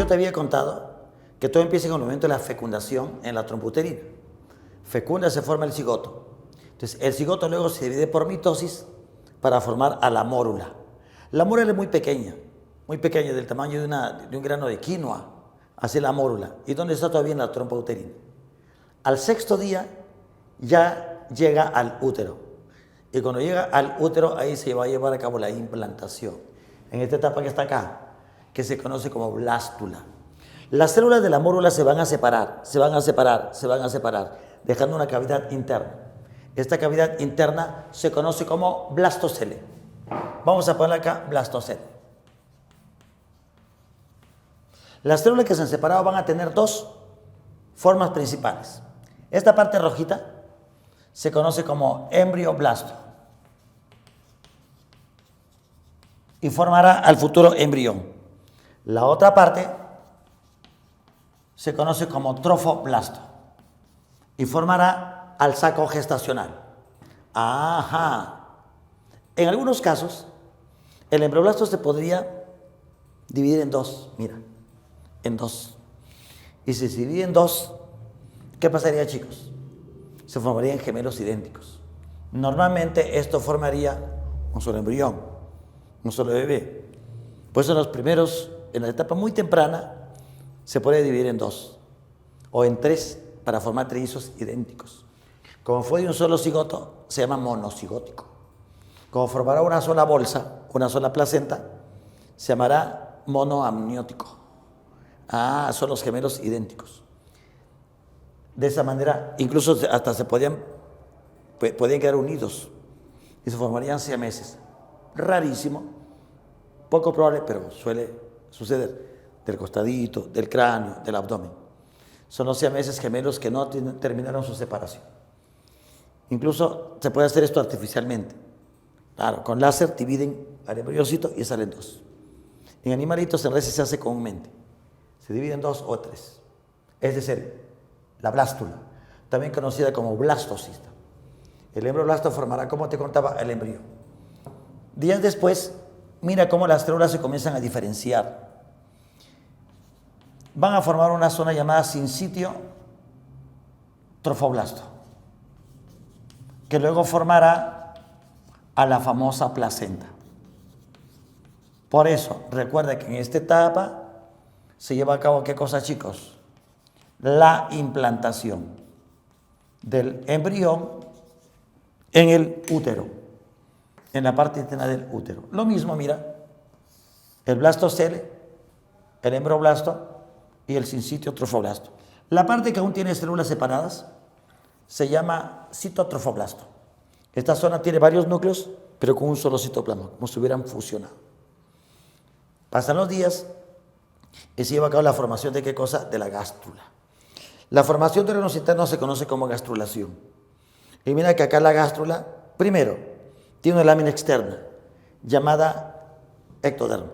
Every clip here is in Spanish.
te había contado que todo empieza con el momento de la fecundación en la trompa uterina. Fecunda, se forma el cigoto. Entonces, el cigoto luego se divide por mitosis para formar a la mórula. La mórula es muy pequeña, del tamaño de un grano de quinoa, así la mórula. ¿Y dónde está todavía? En la trompa uterina. Al sexto día ya llega al útero. Y cuando llega al útero, ahí se va a llevar a cabo la implantación. En esta etapa que está acá, que se conoce como blástula. Las células de la mórula se van a separar, dejando una cavidad interna. Esta cavidad interna se conoce como blastocele. Vamos a poner acá blastocele. Las células que se han separado van a tener dos formas principales. Esta parte rojita se conoce como embrioblasto y formará al futuro embrión. La otra parte se conoce como trofoblasto y formará al saco gestacional. Ajá. En algunos casos, el embrioblasto se podría dividir en dos, mira, en dos. Y si se divide en dos, ¿qué pasaría, chicos? Se formarían gemelos idénticos. Normalmente esto formaría un solo embrión, un solo bebé. Por eso en la etapa muy temprana, se puede dividir en dos o en tres para formar trillizos idénticos. Como fue de un solo cigoto, se llama monocigótico. Como formará una sola bolsa, una sola placenta, se llamará monoamniótico. Ah, son los gemelos idénticos. De esa manera, incluso hasta se podían quedar unidos y se formarían siameses. Rarísimo, poco probable, pero suele suceder. Del costadito, del cráneo, del abdomen. Son los siameses gemelos que no terminaron su separación. Incluso se puede hacer esto artificialmente. Claro, con láser dividen al embrioncito y salen dos. En animalitos en reses se hace comúnmente. Se dividen dos o tres. Es decir, la blástula, también conocida como blastocista. El embrioblasto formará, como te contaba, el embrión. Días después, mira cómo las células se comienzan a diferenciar. Van a formar una zona llamada sincitio trofoblasto, que luego formará a la famosa placenta. Por eso, recuerda que en esta etapa se lleva a cabo, ¿qué cosa, chicos? La implantación del embrión en el útero, en la parte interna del útero. Lo mismo, mira, el blastocele, el embrioblasto y el sincitio trofoblasto. La parte que aún tiene células separadas se llama citotrofoblasto. Esta zona tiene varios núcleos, pero con un solo citoplasma, como si hubieran fusionado. Pasan los días y se lleva a cabo la formación de ¿qué cosa? De la gástrula. La formación de órganos internos se conoce como gastrulación. Y mira que acá la gástrula, primero, tiene una lámina externa llamada ectodermo.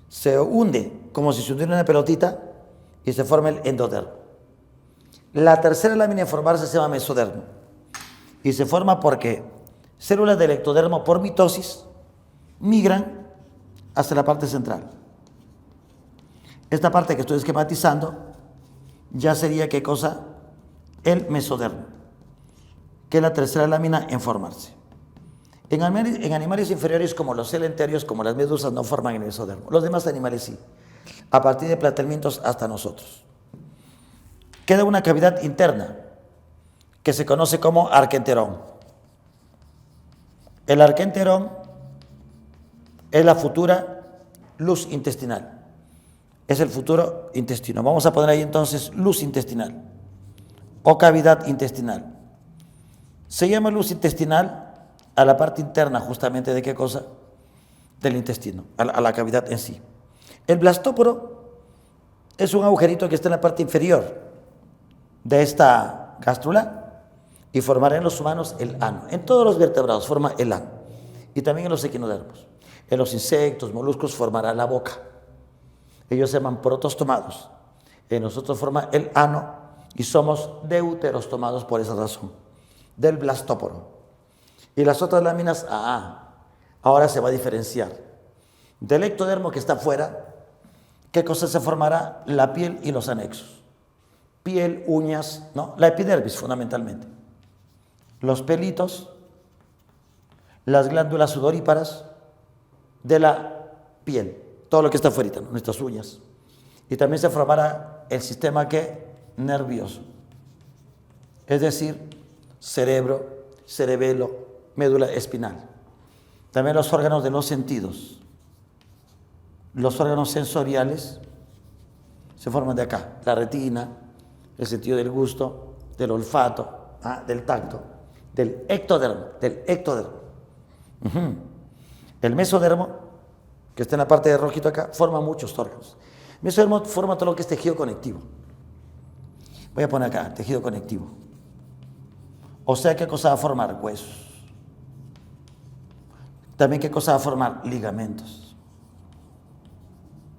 Se hunde como si se hundiera una pelotita y se forma el endodermo. La tercera lámina en formarse se llama mesodermo y se forma porque células del ectodermo por mitosis migran hacia la parte central. Esta parte que estoy esquematizando ya sería ¿qué cosa? El mesodermo, que es la tercera lámina en formarse. En animales inferiores como los celenterios, como las medusas, no forman el mesodermo. Los demás animales sí, a partir de platelmientos hasta nosotros. Queda una cavidad interna que se conoce como arquenterón. El arquenterón es la futura luz intestinal. Es el futuro intestino. Vamos a poner ahí entonces luz intestinal o cavidad intestinal. Se llama luz intestinal a la parte interna justamente de ¿qué cosa? Del intestino, a la cavidad en sí. El blastóporo es un agujerito que está en la parte inferior de esta gástrula y formará en los humanos el ano. En todos los vertebrados forma el ano y también en los equinodermos. En los insectos, moluscos formará la boca. Ellos se llaman protostomados. En nosotros forma el ano y somos deuterostomados por esa razón, del blastóporo. Y las otras láminas, ahora se va a diferenciar del ectodermo que está afuera, ¿qué cosa se formará? La piel y los anexos. Piel, uñas, ¿no? La epidermis fundamentalmente. Los pelitos, las glándulas sudoríparas de la piel, todo lo que está afuera, ¿no? Nuestras uñas. Y también se formará el sistema nervioso, es decir, cerebro, cerebelo, médula espinal. También los órganos de los sentidos, los órganos sensoriales se forman de acá, la retina, el sentido del gusto, del olfato, del tacto, del ectodermo. El mesodermo, que está en la parte de rojito acá, forma muchos órganos. El mesodermo forma todo lo que es tejido conectivo. Voy a poner acá, tejido conectivo. O sea, ¿qué cosa va a formar? Huesos. También, ¿qué cosa va a formar? Ligamentos.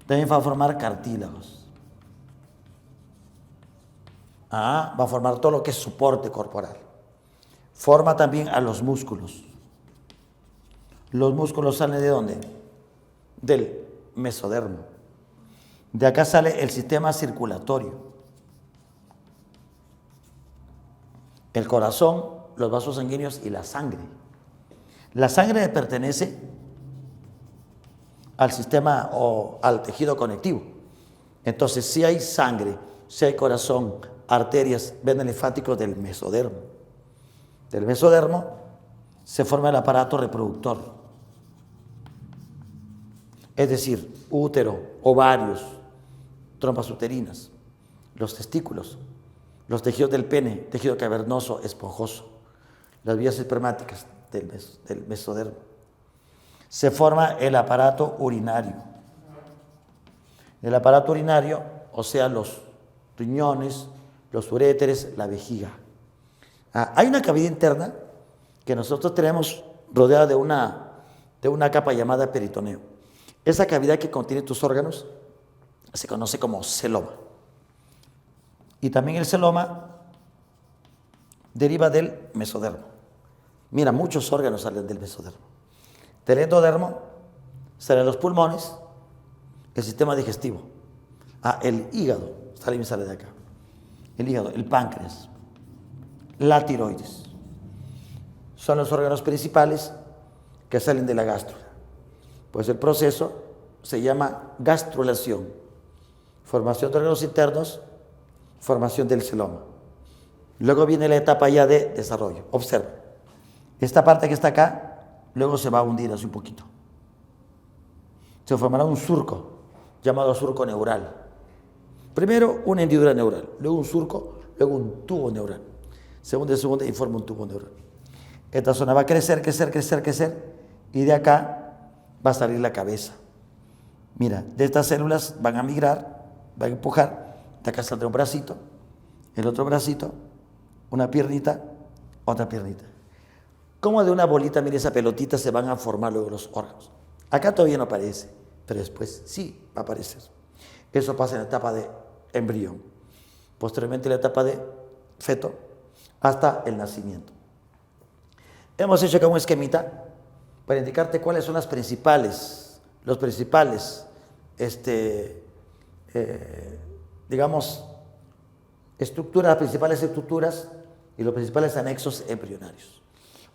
También va a formar cartílagos. Va a formar todo lo que es soporte corporal. Forma también a los músculos. Los músculos salen ¿de dónde? Del mesodermo. De acá sale el sistema circulatorio. El corazón, los vasos sanguíneos y la sangre. La sangre pertenece al sistema o al tejido conectivo. Entonces, si hay sangre, si hay corazón, arterias, venas linfáticos del mesodermo. Del mesodermo se forma el aparato reproductor. Es decir, útero, ovarios, trompas uterinas, los testículos, los tejidos del pene, tejido cavernoso, esponjoso, las vías espermáticas del mesodermo. Se forma el aparato urinario. El aparato urinario, o sea, los riñones, los uréteres, la vejiga. Hay una cavidad interna que nosotros tenemos rodeada de una capa llamada peritoneo. Esa cavidad que contiene tus órganos se conoce como celoma. Y también el celoma deriva del mesodermo. Mira, muchos órganos salen del mesodermo. Del endodermo salen los pulmones, el sistema digestivo. El hígado sale de acá. El hígado, el páncreas, la tiroides. Son los órganos principales que salen de la gástrula. Pues el proceso se llama gastrulación. Formación de órganos internos, formación del celoma. Luego viene la etapa ya de desarrollo. Observa. Esta parte que está acá, luego se va a hundir así un poquito. Se formará un surco, llamado surco neural. Primero una hendidura neural, luego un surco, luego un tubo neural. Se hunde y forma un tubo neural. Esta zona va a crecer, y de acá va a salir la cabeza. Mira, de estas células van a migrar, van a empujar, de acá saldrá un bracito, el otro bracito, una piernita, otra piernita. Como de una bolita, mira esa pelotita, se van a formar luego los órganos. Acá todavía no aparece, pero después sí va a aparecer. Eso pasa en la etapa de embrión, posteriormente en la etapa de feto, hasta el nacimiento. Hemos hecho acá un esquemita para indicarte cuáles son los principales, digamos, las principales estructuras y los principales anexos embrionarios.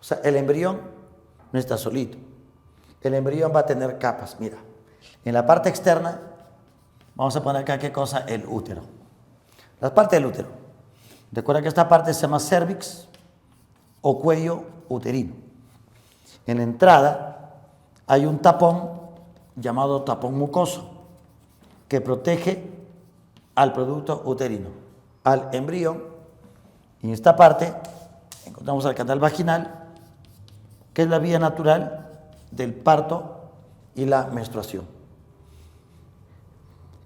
O sea, el embrión no está solito. El embrión va a tener capas. Mira, en la parte externa, vamos a poner acá, ¿qué cosa? El útero. La parte del útero. Recuerda que esta parte se llama cervix o cuello uterino. En la entrada hay un tapón llamado tapón mucoso que protege al producto uterino, al embrión. Y en esta parte encontramos el canal vaginal, que es la vía natural del parto y la menstruación.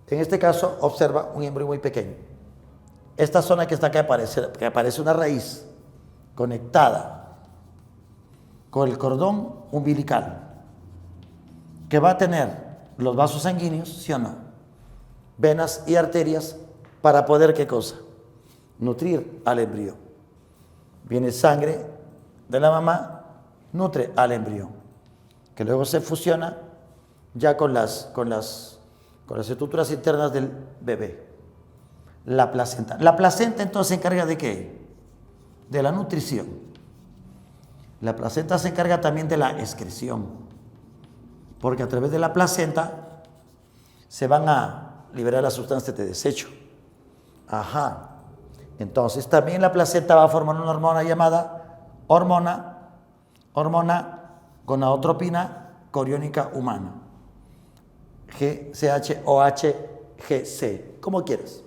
En este caso, observa un embrión muy pequeño. Esta zona que está acá que aparece una raíz conectada con el cordón umbilical, que va a tener los vasos sanguíneos, ¿sí o no? Venas y arterias para poder, ¿qué cosa? Nutrir al embrión. Viene sangre de la mamá, nutre al embrión, que luego se fusiona ya con las con las estructuras internas del bebé. La placenta. La placenta entonces se encarga de ¿qué? De la nutrición. La placenta se encarga también de la excreción, porque a través de la placenta se van a liberar las sustancias de desecho. Ajá. Entonces también la placenta va a formar una hormona llamada hormona gonadotropina coriónica humana. GCH o HGC, como quieras.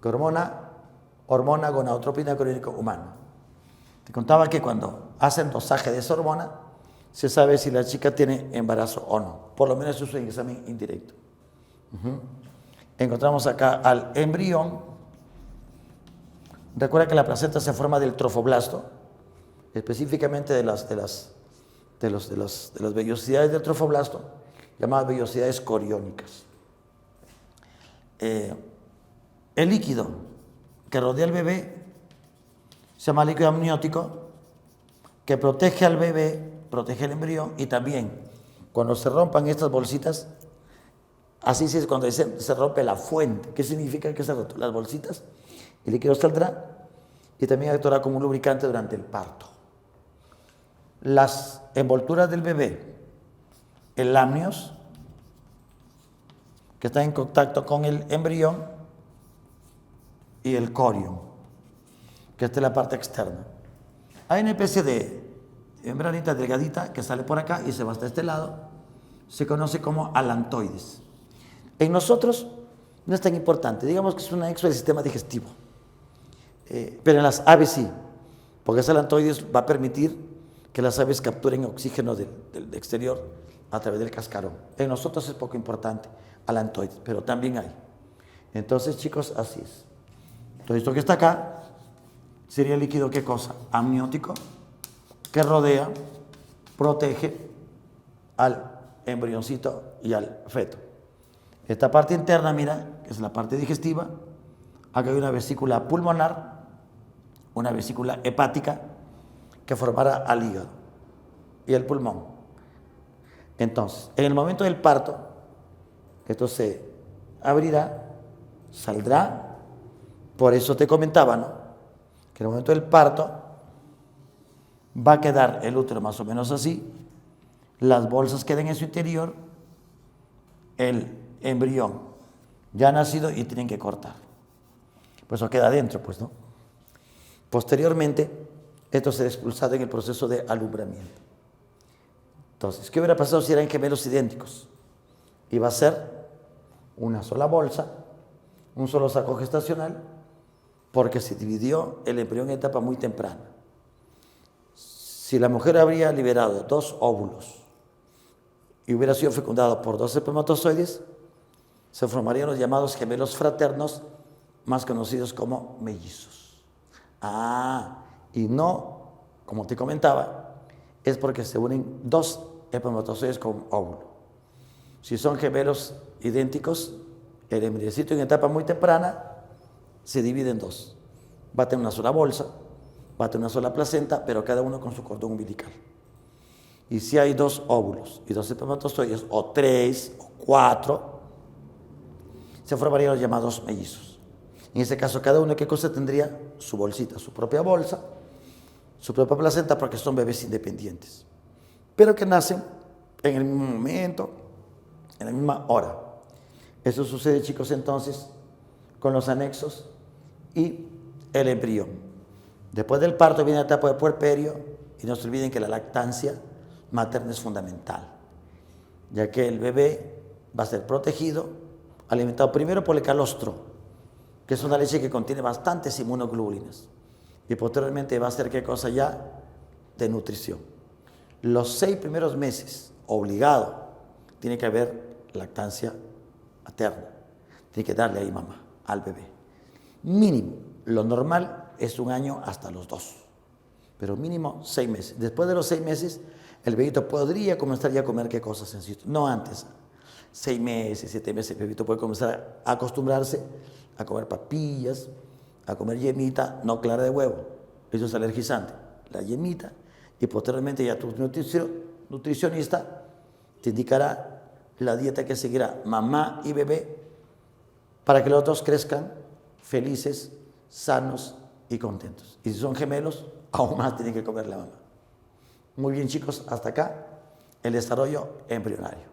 Hormona gonadotropina coriónica humana. Te contaba que cuando hacen dosaje de esa hormona, se sabe si la chica tiene embarazo o no. Por lo menos eso es un examen indirecto. Encontramos acá al embrión. Recuerda que la placenta se forma del trofoblasto, específicamente de las vellosidades del trofoblasto, llamadas vellosidades coriónicas. El líquido que rodea al bebé se llama líquido amniótico, que protege al bebé, protege al embrión, y también cuando se rompan estas bolsitas, así es cuando se rompe la fuente. ¿Qué significa que se rompen las bolsitas? El líquido saldrá y también actuará como un lubricante durante el parto. Las envolturas del bebé, el amnios, que está en contacto con el embrión, y el corium, que está en la parte externa. Hay una especie de membranita delgadita que sale por acá y se va hasta este lado. Se conoce como alantoides. En nosotros no es tan importante, digamos que es un anexo del sistema digestivo. Pero en las aves sí, porque ese alantoides va a permitir que las aves capturen oxígeno del exterior a través del cascarón. En nosotros es poco importante, alantoides, pero también hay. Entonces, chicos, así es. Todo esto que está acá sería el líquido, ¿qué cosa? Amniótico, que rodea, protege al embrioncito y al feto. Esta parte interna, mira, que es la parte digestiva. Acá hay una vesícula pulmonar, una vesícula hepática que formará al hígado y el pulmón. Entonces, en el momento del parto, esto se abrirá, saldrá. Por eso te comentaba, ¿no? Que en el momento del parto va a quedar el útero más o menos así, las bolsas quedan en su interior, el embrión ya ha nacido y tienen que cortar. Pues eso queda adentro, pues, ¿no? Posteriormente, esto será expulsado en el proceso de alumbramiento. Entonces, ¿qué hubiera pasado si eran gemelos idénticos? Iba a ser una sola bolsa, un solo saco gestacional, porque se dividió el embrión en etapa muy temprana. Si la mujer habría liberado 2 óvulos y hubiera sido fecundado por 2 espermatozoides, se formarían los llamados gemelos fraternos, más conocidos como mellizos. Y no, como te comentaba, es porque se unen 2 espermatozoides con óvulo. Si son gemelos idénticos, el embrioncito en etapa muy temprana se divide en 2. Va a tener una sola bolsa, va a tener una sola placenta, pero cada uno con su cordón umbilical. Y si hay 2 óvulos y 2 espermatozoides, o 3 o 4, se formarían los llamados mellizos. En este caso, cada uno, ¿qué cosa tendría? Su bolsita, su propia bolsa, su propia placenta, porque son bebés independientes, pero que nacen en el mismo momento, en la misma hora. Eso sucede, chicos, entonces, con los anexos y el embrión. Después del parto viene la etapa de puerperio, y no se olviden que la lactancia materna es fundamental, ya que el bebé va a ser protegido, alimentado primero por el calostro, que es una leche que contiene bastantes inmunoglobulinas, y posteriormente va a ser ¿qué cosa ya? De nutrición. Los 6 primeros meses, obligado, tiene que haber lactancia materna, tiene que darle ahí mamá al bebé. Mínimo, lo normal es 1 año hasta los 2, pero mínimo 6 meses. Después de los 6 meses, el bebito podría comenzar ya a comer qué cosas sencillas, no antes. 6 meses, 7 meses, el bebito puede comenzar a acostumbrarse a comer papillas, a comer yemita, no clara de huevo. Eso es alergizante, la yemita, y posteriormente ya tu nutricionista te indicará la dieta que seguirá mamá y bebé para que los dos crezcan felices, sanos y contentos. Y si son gemelos, aún más tienen que comer la mamá. Muy bien, chicos, hasta acá el desarrollo embrionario.